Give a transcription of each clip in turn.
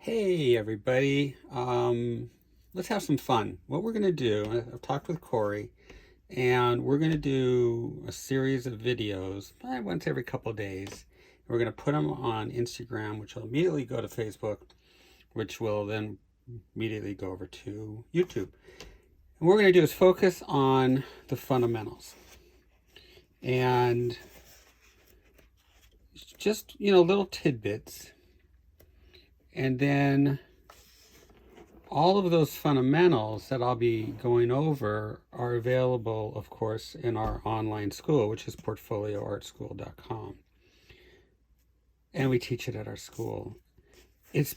Hey everybody, let's have some fun. What we're going to do, I've talked with Corey, and we're going to do a series of videos once every couple of days. We're going to put them on Instagram, which will immediately go to Facebook, which will then immediately go over to YouTube. And what we're going to do is focus on the fundamentals. And just, little tidbits. And then all of those fundamentals that I'll be going over are available, of course, in our online school, which is portfolioartschool.com. And we teach it at our school. It's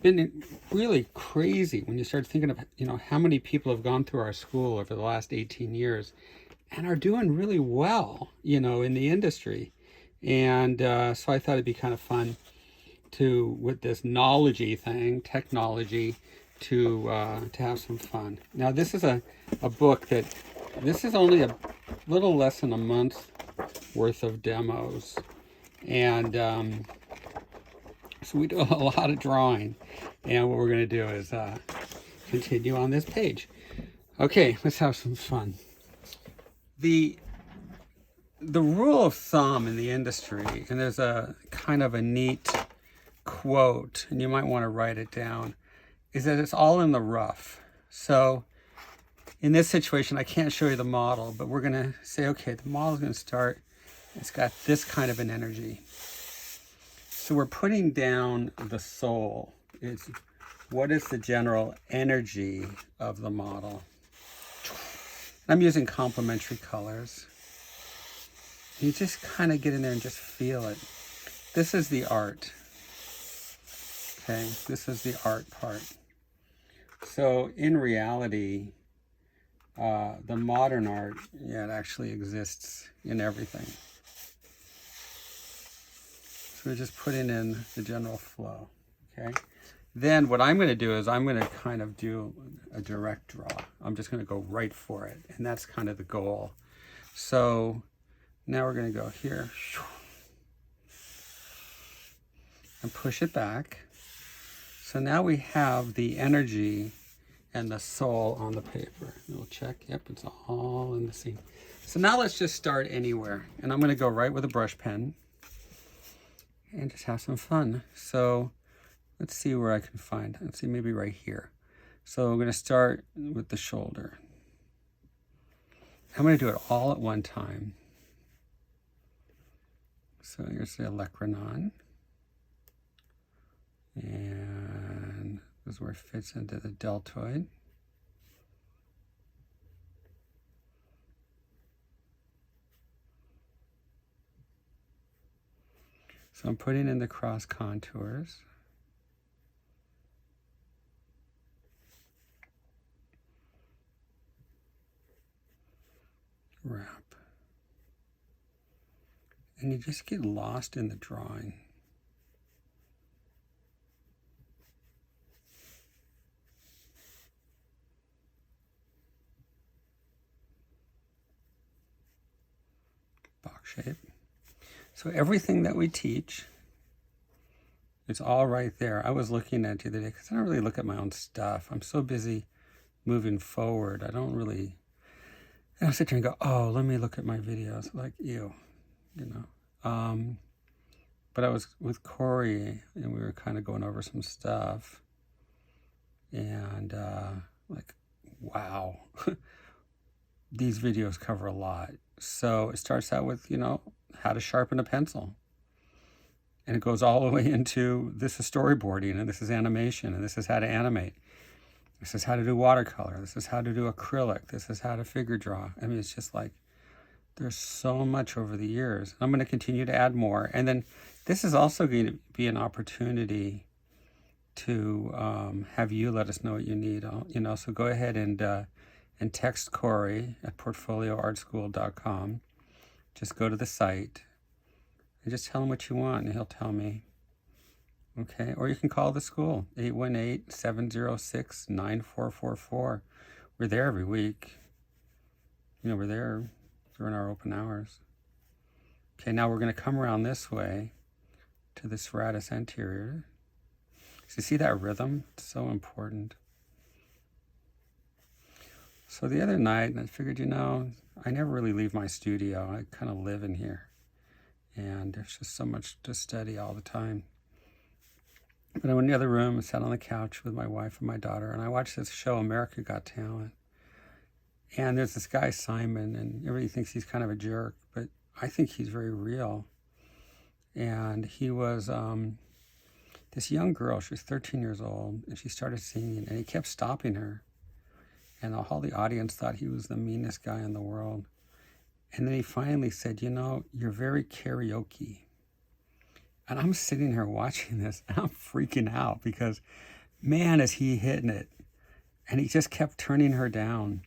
been really crazy when you start thinking of, how many people have gone through our school over the last 18 years and are doing really well, in the industry. And so I thought it'd be kind of fun with this knowledgey thing, technology, to have some fun. Now this is a book this is only a little less than a month worth of demos, and so we do a lot of drawing, and what we're going to do is continue on this page. Okay, let's have some fun. The rule of thumb in the industry, and there's a kind of a neat quote, and you might want to write it down, is that it's all in the rough. So in this situation, I can't show you the model, but we're going to say, okay, the model is going to start, it's got this kind of an energy. So we're putting down the soul. It's what is the general energy of the model. I'm using complementary colors. You just kind of get in there and just feel it. This is the art. Okay, this is the art part. So in reality, the modern art, it actually exists in everything. So we're just putting in the general flow, okay? Then what I'm going to do is I'm going to kind of do a direct draw. I'm just going to go right for it, and that's kind of the goal. So now we're going to go here and push it back. So now we have the energy and the soul on the paper. We'll check, yep, it's all in the scene. So now let's just start anywhere. And I'm gonna go right with a brush pen and just have some fun. So let's see where I can find, let's see, maybe right here. So I'm gonna start with the shoulder. I'm gonna do it all at one time. So here's the olecranon. And this is where it fits into the deltoid. So I'm putting in the cross contours. Wrap. And you just get lost in the drawing. Box shape. So everything that we teach, it's all right there. I was looking at it the other day because I don't really look at my own stuff. I'm so busy moving forward. I don't sit there and go, oh, let me look at my videos. Like, ew, But I was with Corey and we were kind of going over some stuff. And like, wow, these videos cover a lot. So it starts out with, how to sharpen a pencil. And it goes all the way into, this is storyboarding, and this is animation, and this is how to animate. This is how to do watercolor. This is how to do acrylic. This is how to figure draw. I mean, it's just like, there's so much over the years. I'm going to continue to add more. And then this is also going to be an opportunity to have you let us know what you need. So go ahead and text Corey at portfolioartschool.com. Just go to the site and just tell him what you want, and he'll tell me. Okay, or you can call the school, 818-706-9444. We're there every week. We're there during our open hours. Okay, now we're going to come around this way to the serratus anterior. You see that rhythm? It's so important. So the other night, I figured, I never really leave my studio. I kind of live in here. And there's just so much to study all the time. But I went in the other room and sat on the couch with my wife and my daughter, and I watched this show, America Got Talent. And there's this guy, Simon, and everybody thinks he's kind of a jerk, but I think he's very real. And he was this young girl, she was 13 years old, and she started singing, and he kept stopping her. And all the audience thought he was the meanest guy in the world. And then he finally said, you're very karaoke. And I'm sitting here watching this, and I'm freaking out because, man, is he hitting it. And he just kept turning her down.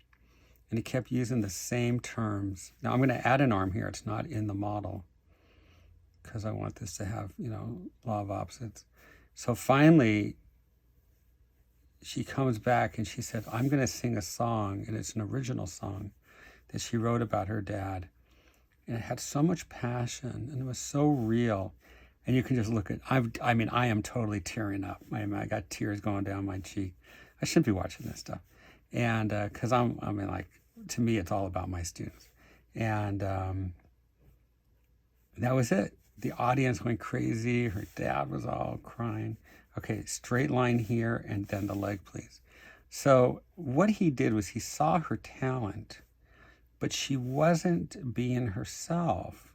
And he kept using the same terms. Now, I'm going to add an arm here. It's not in the model because I want this to have, law of opposites. So finally, she comes back and she said, I'm going to sing a song, and it's an original song that she wrote about her dad. And it had so much passion, and it was so real. And you can just look at, I am totally tearing up. I got tears going down my cheek. I shouldn't be watching this stuff. And because to me, it's all about my students. And that was it. The audience went crazy. Her dad was all crying. Okay, straight line here, and then the leg, please. So what he did was he saw her talent, but she wasn't being herself.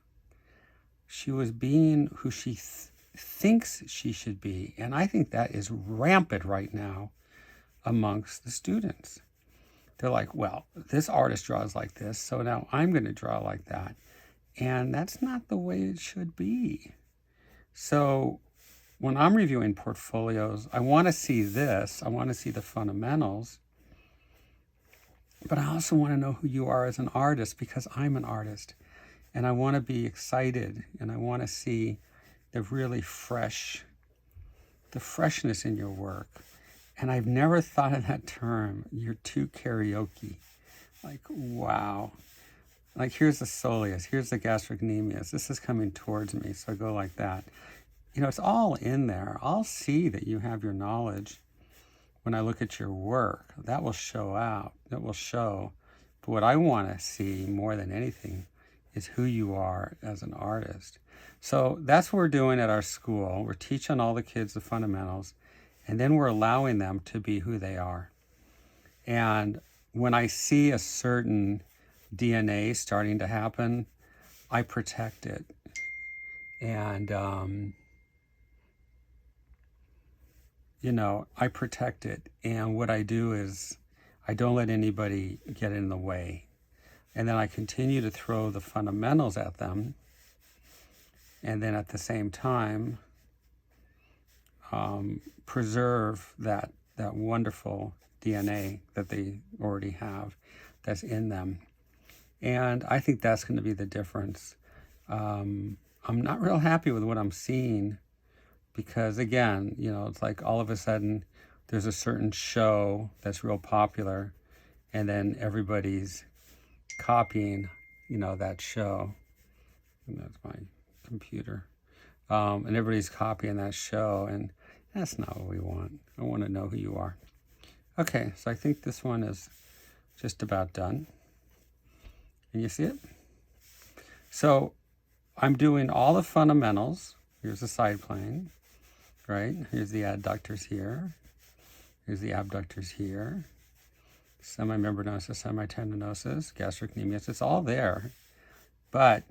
She was being who she thinks she should be. And I think that is rampant right now amongst the students. They're like, well, this artist draws like this, so now I'm going to draw like that. And that's not the way it should be. So when I'm reviewing portfolios, I want to see this. I want to see the fundamentals. But I also want to know who you are as an artist, because I'm an artist. And I want to be excited, and I want to see the really freshness in your work. And I've never thought of that term, you're too karaoke. Like, wow. Like, here's the soleus, here's the gastrocnemius. This is coming towards me, so I go like that. It's all in there. I'll see that you have your knowledge when I look at your work. That will show out. That will show. But what I want to see more than anything is who you are as an artist. So that's what we're doing at our school. We're teaching all the kids the fundamentals, and then we're allowing them to be who they are. And when I see a certain DNA starting to happen, I protect it. And, I protect it. And what I do is I don't let anybody get in the way. And then I continue to throw the fundamentals at them. And then at the same time, preserve that wonderful DNA that they already have that's in them. And I think that's going to be the difference. I'm not real happy with what I'm seeing because, again, it's like all of a sudden there's a certain show that's real popular, and then everybody's copying, that show. And that's my computer. And everybody's copying that show, and that's not what we want. I want to know who you are. Okay, so I think this one is just about done. Can you see it? So I'm doing all the fundamentals. Here's the side plane, right? Here's the adductors here. Here's the abductors here. Semimembranosus, semitendinosus, gastrocnemius. It's all there, but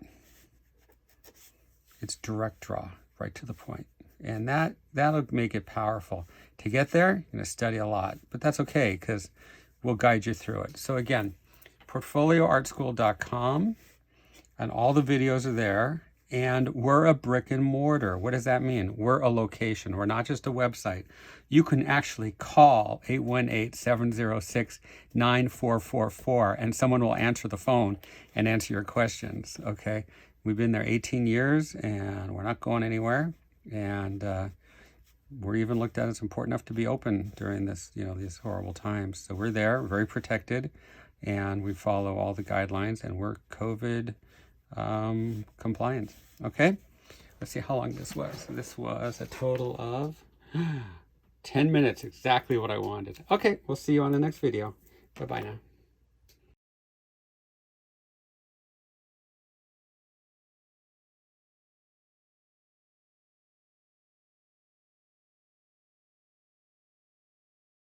it's direct draw, right to the point. And that'll make it powerful. To get there, you're going to study a lot, but that's okay because we'll guide you through it. So again, portfolioartschool.com, and all the videos are there. And we're a brick and mortar. What does that mean? We're a location. We're not just a website. You can actually call 818-706-9444, and someone will answer the phone and answer your questions, okay? We've been there 18 years, and we're not going anywhere. And we're even looked at as important enough to be open during this, these horrible times. So we're there, very protected, and we follow all the guidelines, and we're COVID compliant. Okay, let's see how long this was. This was a total of 10 minutes, exactly what I wanted. Okay, we'll see you on the next video. Bye-bye now.